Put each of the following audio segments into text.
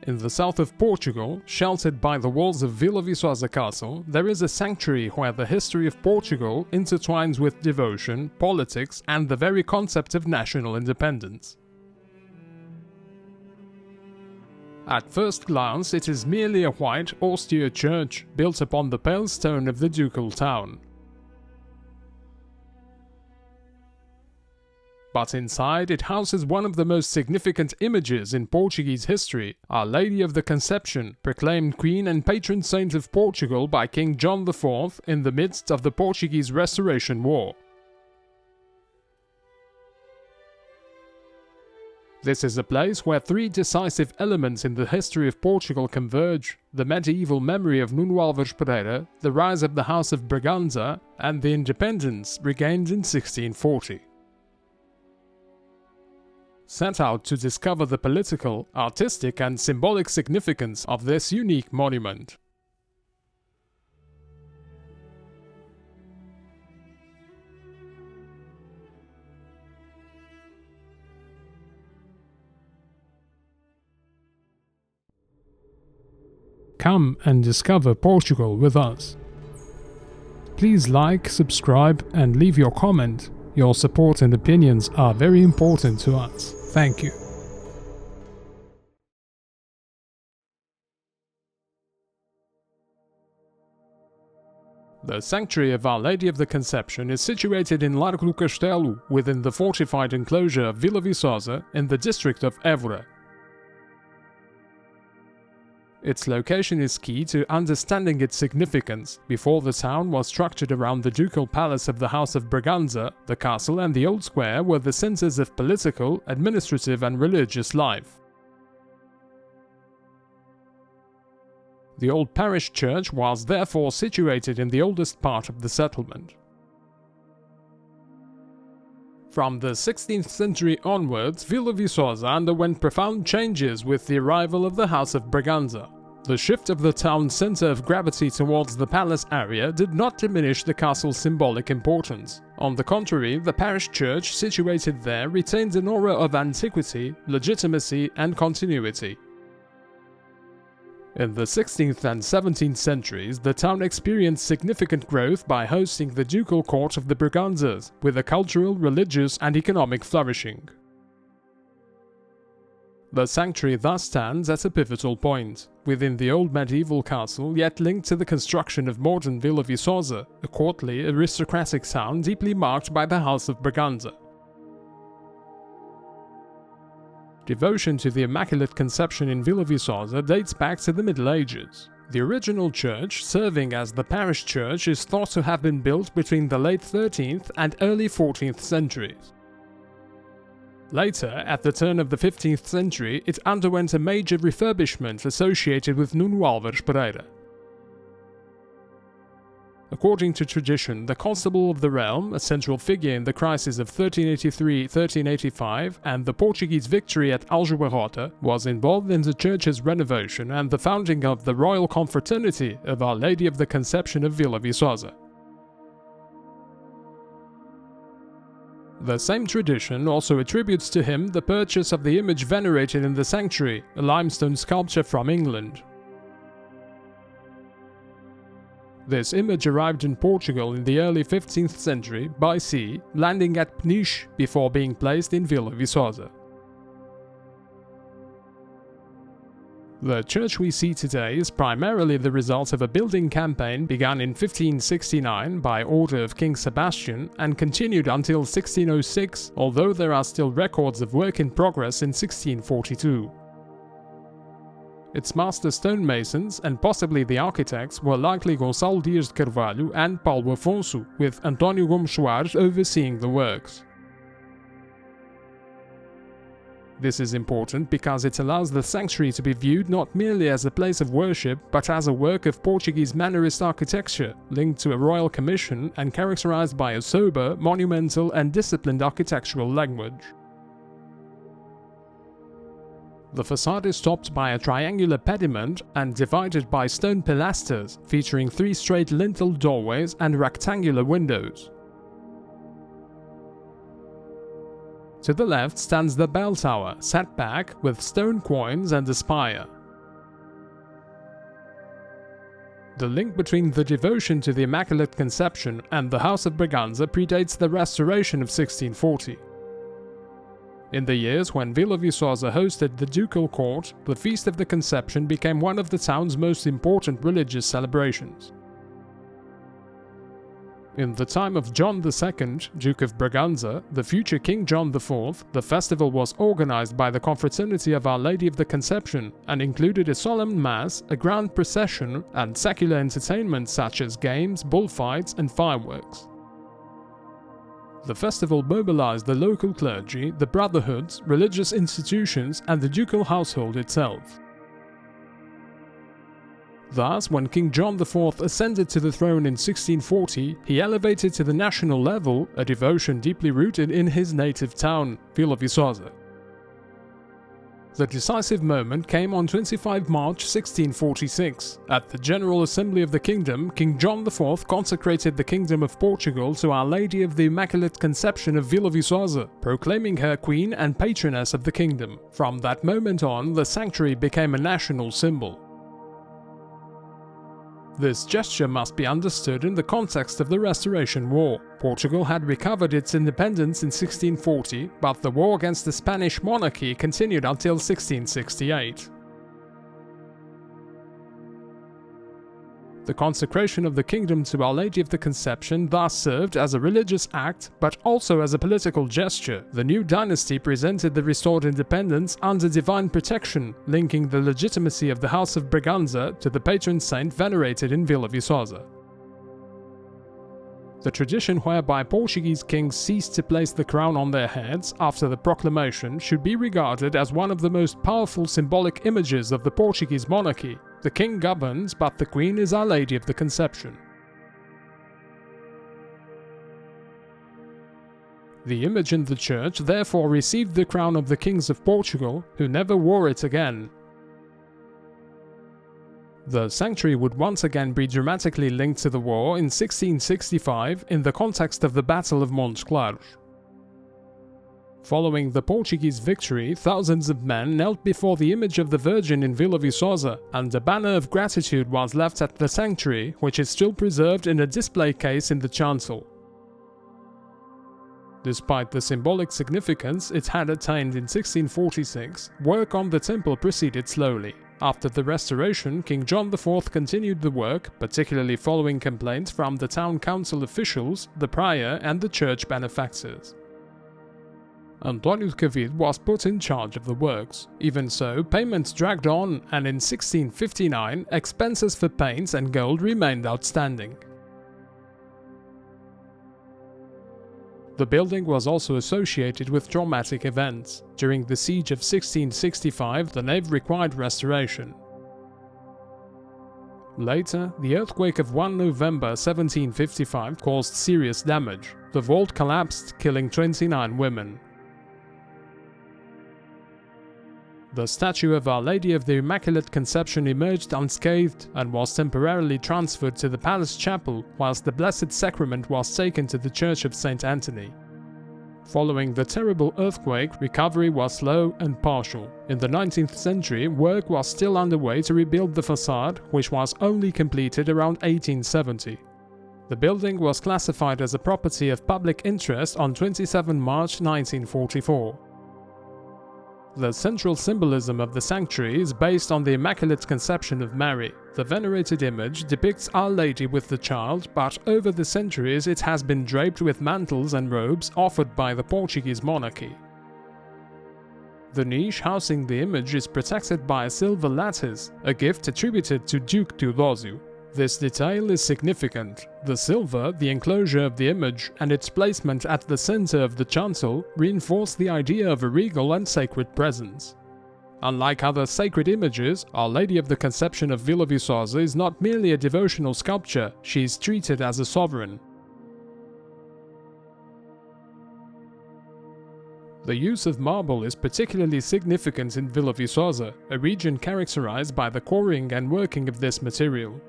In the south of Portugal, sheltered by the walls of Vila Viçosa castle, there is a sanctuary where the history of Portugal intertwines with devotion, politics, and the very concept of national independence. At first glance, it is merely a white, austere church, built upon the pale stone of the ducal town. But inside, it houses one of the most significant images in Portuguese history, Our Lady of the Conception, proclaimed Queen and Patron Saint of Portugal by King João IV in the midst of the Portuguese Restoration War. This is a place where three decisive elements in the history of Portugal converge: the medieval memory of Nuno Álvares Pereira, the rise of the House of Braganza, and the independence regained in 1640. Set out to discover the political, artistic, and symbolic significance of this unique monument. Come and discover Portugal with us. Please like, subscribe, and leave your comment. Your support and opinions are very important to us. Thank you. The Sanctuary of Our Lady of the Conception is situated in Largo do Castelo, within the fortified enclosure of Vila Viçosa, in the district of Évora. Its location is key to understanding its significance. Before, the town was structured around the ducal palace of the House of Braganza. The castle and the old square were the centers of political, administrative, and religious life. The old parish church was therefore situated in the oldest part of the settlement. From the 16th century onwards, Vila Viçosa underwent profound changes with the arrival of the House of Braganza. The shift of the town's center of gravity towards the palace area did not diminish the castle's symbolic importance. On the contrary, the parish church situated there retained an aura of antiquity, legitimacy, and continuity. In the 16th and 17th centuries, the town experienced significant growth by hosting the ducal court of the Braganzas, with a cultural, religious, and economic flourishing. The sanctuary thus stands at a pivotal point, within the old medieval castle, yet linked to the construction of modern Vila Viçosa, a courtly, aristocratic town deeply marked by the House of Braganza. Devotion to the Immaculate Conception in Vila Viçosa dates back to the Middle Ages. The original church, serving as the parish church, is thought to have been built between the late 13th and early 14th centuries. Later, at the turn of the 15th century, it underwent a major refurbishment associated with Nuno Álvares Pereira. According to tradition, the constable of the realm, a central figure in the crisis of 1383-1385 and the Portuguese victory at Aljubarrota, was involved in the church's renovation and the founding of the Royal Confraternity of Our Lady of the Conception of Vila Viçosa. The same tradition also attributes to him the purchase of the image venerated in the sanctuary, a limestone sculpture from England. This image arrived in Portugal in the early 15th century by sea, landing at Peniche before being placed in Vila Viçosa. The church we see today is primarily the result of a building campaign begun in 1569 by order of King Sebastian and continued until 1606, although there are still records of work in progress in 1642. Its master stonemasons and possibly the architects were likely Gonçalo Dias de Carvalho and Paulo Afonso, with António Gomes Soares overseeing the works. This is important because it allows the sanctuary to be viewed not merely as a place of worship, but as a work of Portuguese Mannerist architecture, linked to a royal commission and characterized by a sober, monumental, and disciplined architectural language. The facade is topped by a triangular pediment and divided by stone pilasters, featuring 3 straight lintel doorways and rectangular windows. To the left stands the bell tower, set back with stone quoins and a spire. The link between the devotion to the Immaculate Conception and the House of Braganza predates the restoration of 1640. In the years when Vila Viçosa hosted the ducal court, the Feast of the Conception became one of the town's most important religious celebrations. In the time of John II, Duke of Braganza, the future King John IV, the festival was organized by the Confraternity of Our Lady of the Conception and included a solemn mass, a grand procession, and secular entertainment such as games, bullfights, and fireworks. The festival mobilized the local clergy, the brotherhoods, religious institutions, and the ducal household itself. Thus, when King John IV ascended to the throne in 1640, he elevated to the national level a devotion deeply rooted in his native town, Vila Viçosa. The decisive moment came on 25 March 1646. At the General Assembly of the Kingdom, King John IV consecrated the Kingdom of Portugal to Our Lady of the Immaculate Conception of Vila Viçosa, proclaiming her Queen and Patroness of the Kingdom. From that moment on, the sanctuary became a national symbol. This gesture must be understood in the context of the Restoration War. Portugal had recovered its independence in 1640, but the war against the Spanish monarchy continued until 1668. The consecration of the kingdom to Our Lady of the Conception thus served as a religious act, but also as a political gesture. The new dynasty presented the restored independence under divine protection, linking the legitimacy of the House of Braganza to the patron saint venerated in Vila Viçosa. The tradition whereby Portuguese kings ceased to place the crown on their heads after the proclamation should be regarded as one of the most powerful symbolic images of the Portuguese monarchy. The king governs, but the queen is Our Lady of the Conception. The image in the church therefore received the crown of the kings of Portugal, who never wore it again. The sanctuary would once again be dramatically linked to the war in 1665 in the context of the Battle of Montes Claros. Following the Portuguese victory, thousands of men knelt before the image of the Virgin in Vila Viçosa, and a banner of gratitude was left at the sanctuary, which is still preserved in a display case in the chancel. Despite the symbolic significance it had attained in 1646, work on the temple proceeded slowly. After the restoration, King John IV continued the work, particularly following complaints from the town council officials, the prior, and the church benefactors. António de Cavide was put in charge of the works. Even so, payments dragged on, and in 1659, expenses for paints and gold remained outstanding. The building was also associated with traumatic events. During the siege of 1665, the nave required restoration. Later, the earthquake of 1 November 1755 caused serious damage. The vault collapsed, killing 29 women. The statue of Our Lady of the Immaculate Conception emerged unscathed and was temporarily transferred to the palace chapel, whilst the Blessed Sacrament was taken to the Church of St. Anthony. Following the terrible earthquake, recovery was slow and partial. In the 19th century, work was still underway to rebuild the facade, which was only completed around 1870. The building was classified as a property of public interest on 27 March 1944. The central symbolism of the sanctuary is based on the Immaculate Conception of Mary. The venerated image depicts Our Lady with the child, but over the centuries it has been draped with mantles and robes offered by the Portuguese monarchy. The niche housing the image is protected by a silver lattice, a gift attributed to Duke Teodósio. This detail is significant. The silver, the enclosure of the image, and its placement at the center of the chancel reinforce the idea of a regal and sacred presence. Unlike other sacred images, Our Lady of the Conception of Vila Viçosa is not merely a devotional sculpture, she is treated as a sovereign. The use of marble is particularly significant in Vila Viçosa, a region characterized by the quarrying and working of this material.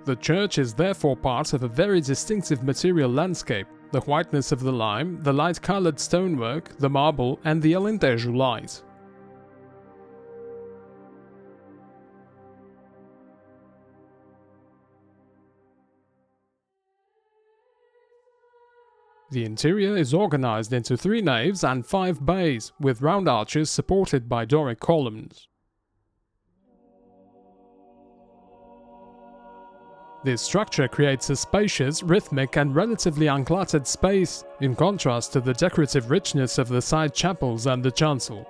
The church is therefore part of a very distinctive material landscape: the whiteness of the lime, the light-colored stonework, the marble, and the Alentejo light. The interior is organized into 3 naves and 5 bays, with round arches supported by Doric columns. This structure creates a spacious, rhythmic and relatively uncluttered space, in contrast to the decorative richness of the side chapels and the chancel.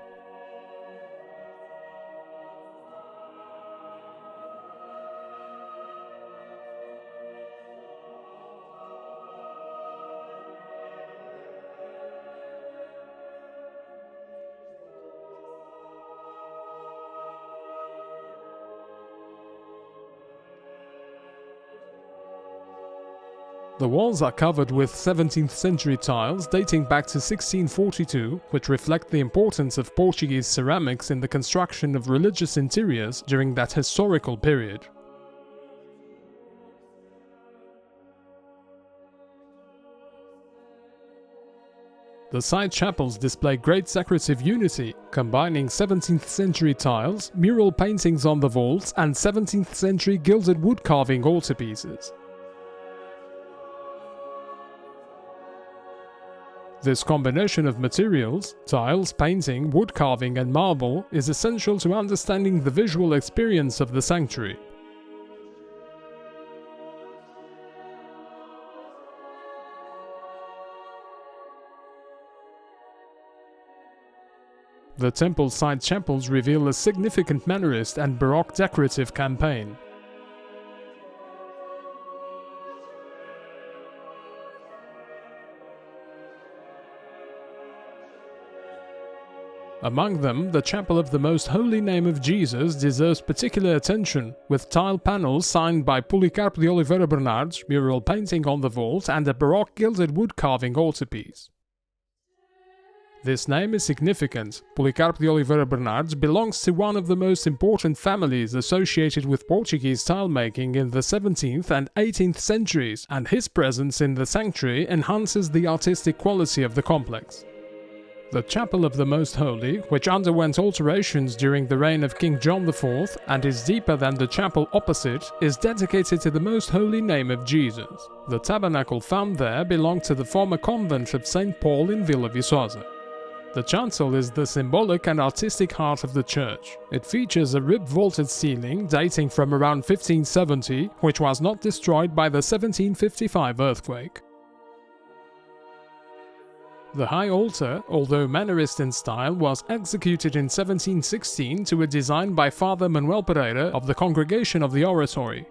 The walls are covered with 17th century tiles dating back to 1642, which reflect the importance of Portuguese ceramics in the construction of religious interiors during that historical period. The side chapels display great decorative unity, combining 17th century tiles, mural paintings on the vaults, and 17th century gilded wood carving altarpieces. This combination of materials, tiles, painting, wood carving and marble, is essential to understanding the visual experience of the sanctuary. The temple's side chapels reveal a significant Mannerist and Baroque decorative campaign. Among them, the Chapel of the Most Holy Name of Jesus deserves particular attention, with tile panels signed by Policarpo de Oliveira Bernardes, mural painting on the vault, and a Baroque gilded wood carving altarpiece. This name is significant. Policarpo de Oliveira Bernardes belongs to one of the most important families associated with Portuguese tilemaking in the 17th and 18th centuries, and his presence in the sanctuary enhances the artistic quality of the complex. The Chapel of the Most Holy, which underwent alterations during the reign of King João IV and is deeper than the chapel opposite, is dedicated to the Most Holy Name of Jesus. The tabernacle found there belonged to the former convent of St. Paul in Vila Viçosa. The chancel is the symbolic and artistic heart of the church. It features a rib-vaulted ceiling dating from around 1570, which was not destroyed by the 1755 earthquake. The high altar, although Mannerist in style, was executed in 1716 to a design by Father Manuel Pereira of the Congregation of the Oratory.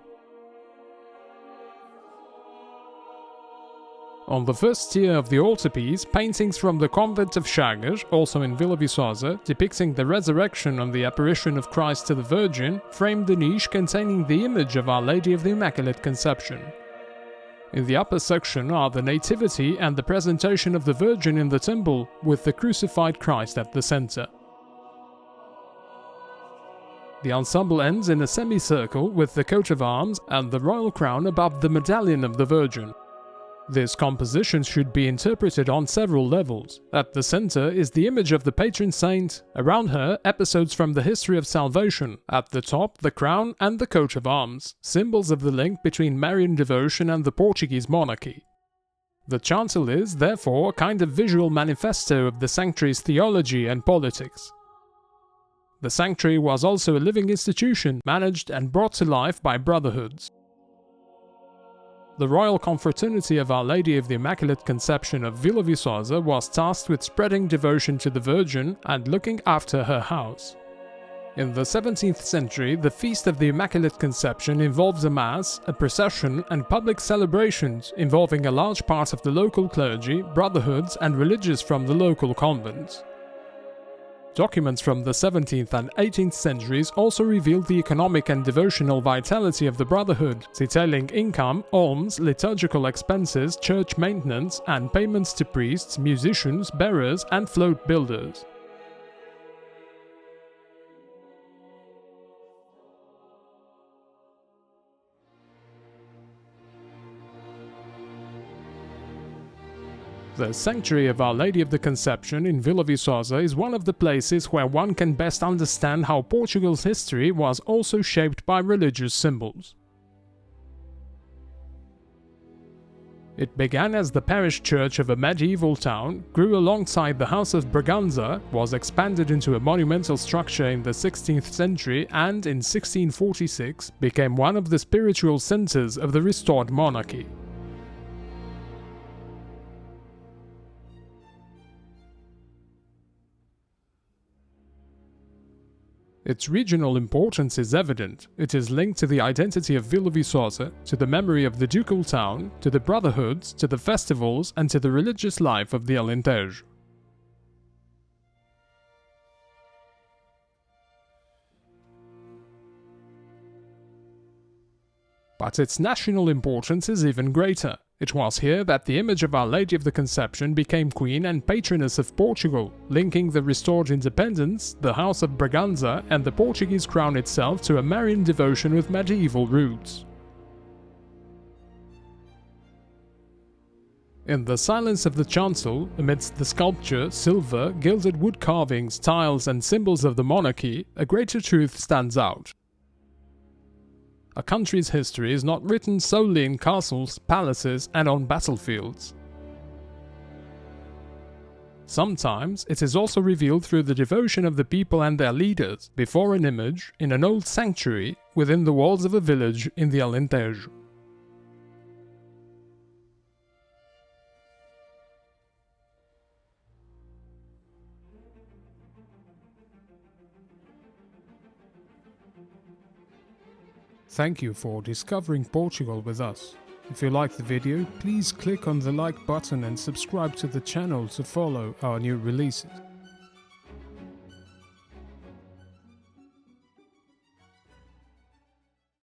On the first tier of the altarpiece, paintings from the convent of Chagas, also in Vila Viçosa, depicting the resurrection and the apparition of Christ to the Virgin, frame the niche containing the image of Our Lady of the Immaculate Conception. In the upper section are the Nativity and the presentation of the Virgin in the temple, with the crucified Christ at the center. The ensemble ends in a semicircle with the coat of arms and the royal crown above the medallion of the Virgin. This composition should be interpreted on several levels. At the center is the image of the patron saint, around her episodes from the history of salvation, at the top the crown and the coat of arms, symbols of the link between Marian devotion and the Portuguese monarchy. The chancel is, therefore, a kind of visual manifesto of the sanctuary's theology and politics. The sanctuary was also a living institution, managed and brought to life by brotherhoods. The Royal Confraternity of Our Lady of the Immaculate Conception of Vila Viçosa was tasked with spreading devotion to the Virgin and looking after her house. In the 17th century, the Feast of the Immaculate Conception involves a Mass, a procession, and public celebrations involving a large part of the local clergy, brotherhoods, and religious from the local convents. Documents from the 17th and 18th centuries also revealed the economic and devotional vitality of the Brotherhood, detailing income, alms, liturgical expenses, church maintenance, and payments to priests, musicians, bearers, and float builders. The Sanctuary of Our Lady of the Conception in Vila Viçosa is one of the places where one can best understand how Portugal's history was also shaped by religious symbols. It began as the parish church of a medieval town, grew alongside the House of Braganza, was expanded into a monumental structure in the 16th century, and in 1646 became one of the spiritual centers of the restored monarchy. Its regional importance is evident. It is linked to the identity of Vila Viçosa, to the memory of the ducal town, to the brotherhoods, to the festivals, and to the religious life of the Alentejo. But its national importance is even greater. It was here that the image of Our Lady of the Conception became Queen and Patroness of Portugal, linking the restored independence, the House of Braganza, and the Portuguese crown itself to a Marian devotion with medieval roots. In the silence of the chancel, amidst the sculpture, silver, gilded wood carvings, tiles, and symbols of the monarchy, a greater truth stands out. A country's history is not written solely in castles, palaces, and on battlefields. Sometimes it is also revealed through the devotion of the people and their leaders before an image in an old sanctuary within the walls of a village in the Alentejo. Thank you for discovering Portugal with us. If you liked the video, please click on the like button and subscribe to the channel to follow our new releases.